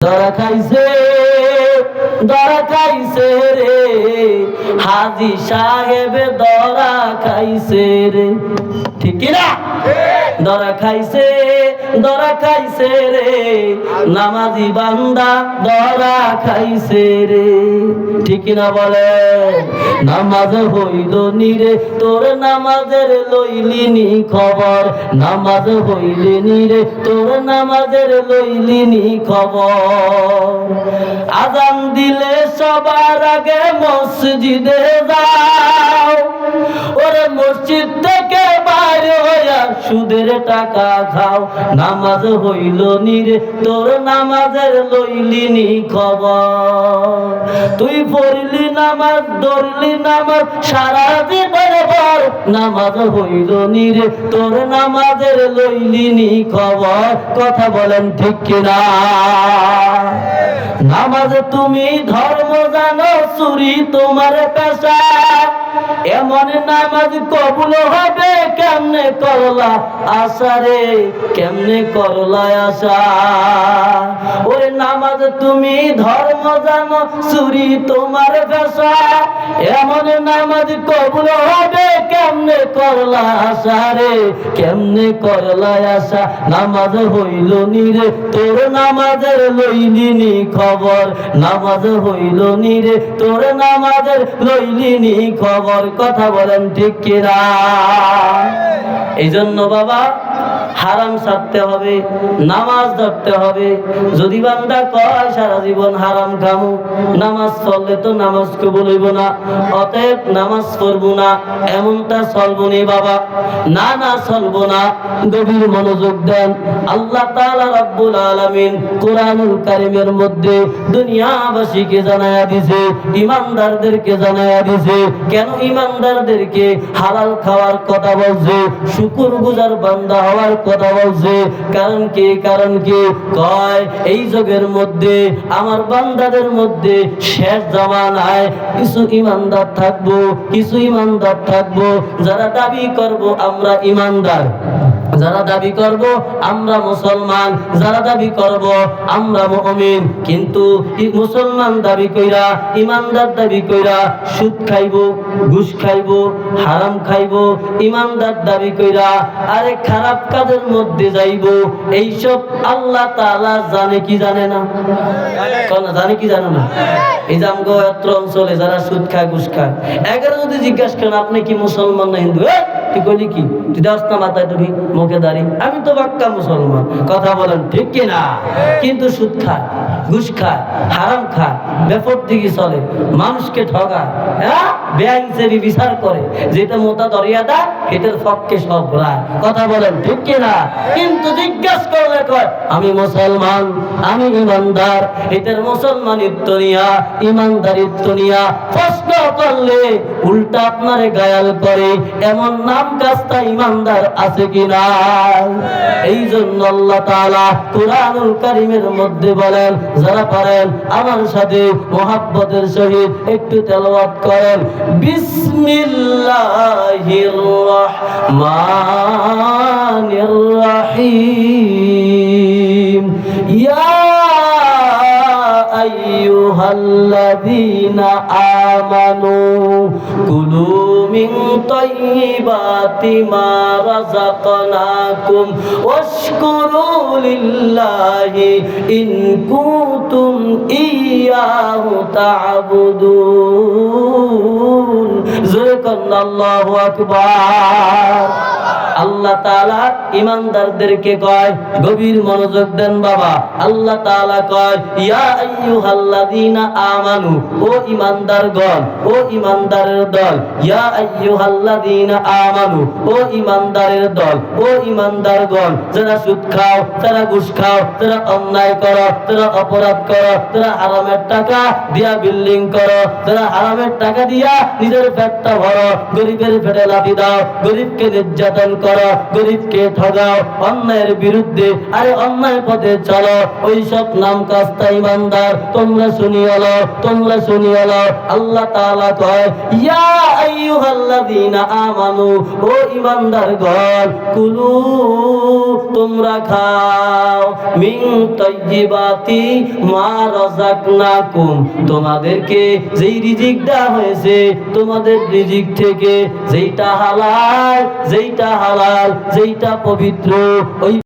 ধরা খাইছে রে হাজী সাহেব, ধরা খাইছে রে। ঠিক কি না? ধরা খাইছে রে নামাজি বান্দা, ধরা খাইছে রে। ঠিক না বলে? নামাজ হইল নিরে তোর, নামাজের লইলিনি খবর। নামাজ হইলে নিরে তোর, নামাজের লইলিনি খবর। আজান দিলে সবার আগে মসজিদে যাও, ওরে মসজিদ থেকে বাইরে হইয়া সুদের টাকা খাও। নামাজ হইল নিরে তোর, নামাজের লইলিনি খবর। তুই পড়লি নামাজ, ধরলি নামাজ সারা জীবন ভর। নামাজ হইল নিরে তোর, নামাজের লইলিনি খবর। কথা বলেন ঠিক কিনা? নামাজ তুমি ধর্ম জানো, চুরি তোমার পেশা। এমন নামাজ কবুল হবে কেমনে করলা আশা রে, কেমনে করলা আশা। ওরে নামাজ তুমি ধর্ম জানো, চুরি তোমার পেশা। এমন নামাজ কবুল হবে কেমনে করলা আশা রে, কেমনে করলা আশা। নামাজ হইল নিরে তোর, নামাজের লইলিনি খবর। নামাজ হইল নিরে তোর, নামাজের লইলিনি খবর। কথা বলেন ঠিক কিনা? এই জন্য বাবা হারাম ছাড়তে হবে, নামাজ ধরতে হবে। যদি বান্দা কয় সারা জীবন হারাম খামু, নামাজ পড়লে তো নামাজ কবুল হইব না, অতএব নামাজ পড়বো না, এমনটা চলবো নি বাবা। না না, চলবো না। গভীর মনোযোগ দেন। আল্লাহ তাআলা রাব্বুল আলামিন কোরআনুল কারীমের মধ্যে দুনিয়াবাসীকে জানায়া দিয়েছে, ঈমানদারদেরকে জানায়া দিয়েছে। কেন ঈমানদারদেরকে হালাল খাওয়ার কথা বলছে, শুকরগুজার বান্দা হওয়ার কথা বলছে? কারণ কি কয় এই যুগের মধ্যে আমার বান্দাদের মধ্যে শেষ জামানায় কিছু ঈমানদার থাকবো, যারা দাবি করব আমরা ঈমানদার, যারা দাবি করব আমরা মুসলমান, যারা দাবি করব আমরা মুমিন, কিন্তু মুসলমান দাবি কইরা, ঈমানদার দাবি কইরা সুদ খাইবো, ঘুষ খাইবো, হারাম খাইবো। ঈমানদার দাবি কইরা আরে খারাপ কাজের মধ্যে যাইবো। এইসব আল্লাহ তাআলা জানে কি জানে না? জানে কি জানে না? এই যে আমগো এত অঞ্চলে যারা সুদ খায়, ঘুষ খায়, এগারো যদি জিজ্ঞাসা করেন আপনি কি মুসলমান না হিন্দু, তুই কইলি কি, তুই দাস না মাথায় টুপি, মুখে দাড়ি, আমি তো বাক্কা মুসলমান। কথা বলেন ঠিক কিনা? কিন্তু সুদ খায়, ঘুষ খায়, হারাম খায়, বেপর দিকে চলে, মানুষকে ঠগায়, হ্যাঁ, বেআইনসাফি বিচার করে, যেটা মোতা দরিয়া দা এটার পক্ষে সব রায়। কথা বলেন ঠিক কিনা? কিন্তু জিজ্ঞাসা করলে কয় আমি মুসলমান, আমি ঈমানদার। এটার মুসলমানিত্ব নিয়া, ঈমানদারিত্ব নিয়া প্রশ্ন করলে উল্টা আপনারে গায়াল করে। এমন নাম কাস্তা ঈমানদার আছে কিনা? এই জন্য আল্লাহ তাআলা কোরআনুল কারীমের মধ্যে বলেন, যারা পারেন আমার সাথে মুহাব্বতের সহিত একটু তেলাওয়াত করেন। বিসমিল্লাহির রহমানির রহিম। ইয়া আইয়ুহাল্লাযীনা আমানু কুলু মিন তাইয়্যিবাতি মা রাযাকনাকুম ওয়াশকুরু লিল্লাহি ইন কুনতুম ইয়্যাহু তা'বুদুন। আল্লাহু আকবার। আল্লাহ তাআলা ঈমানদারদেরকে কয়, গভীর মনোযোগ দেন বাবা। আল্লাহ তাআলা কয় ইয়া আইয়ুহাল্লাযীনা আমানু, ও ঈমানদারগণ, ও ঈমানদারের দল। ইয়া আইয়ুহাল্লাযীনা আমানু, ও ঈমানদারের দল, ও ঈমানদারগণ, যারা সুদ খাও, যারা ঘুষ খাও, যারা অন্যায় করো, যারা অপরাধ করো, যারা হারামের টাকা দিয়া বিল্ডিং করো, যারা হারামের টাকা দিয়া নিজের পেটটা ভরো, গরিবের পেটে লাথি দাও, গরিবকে নির্যাতন করো, করো, গরিবকে ঠগাও, অন্যায়ের বিরুদ্ধে আরে অন্যায় পথে চলো, ওই সব নাম কাস্তা ইমানদার তোমরা শুনিয়ালো, তোমরা শুনিয়ালো। আল্লাহ তাআলা কয় ইয়া আইয়ুহাল্লাযীনা আমানু, ও ইমানদার গণ, কুলু তোমরা খাও, মিন তাইয়্যিবাতি মা রাযাকনাকুম, তোমাদেরকে যেই রিজিক দেওয়া হয়েছে তোমাদের রিজিক থেকে, যেইটা হালাল, যেইটা হালাল, যেইটা পবিত্র, ওই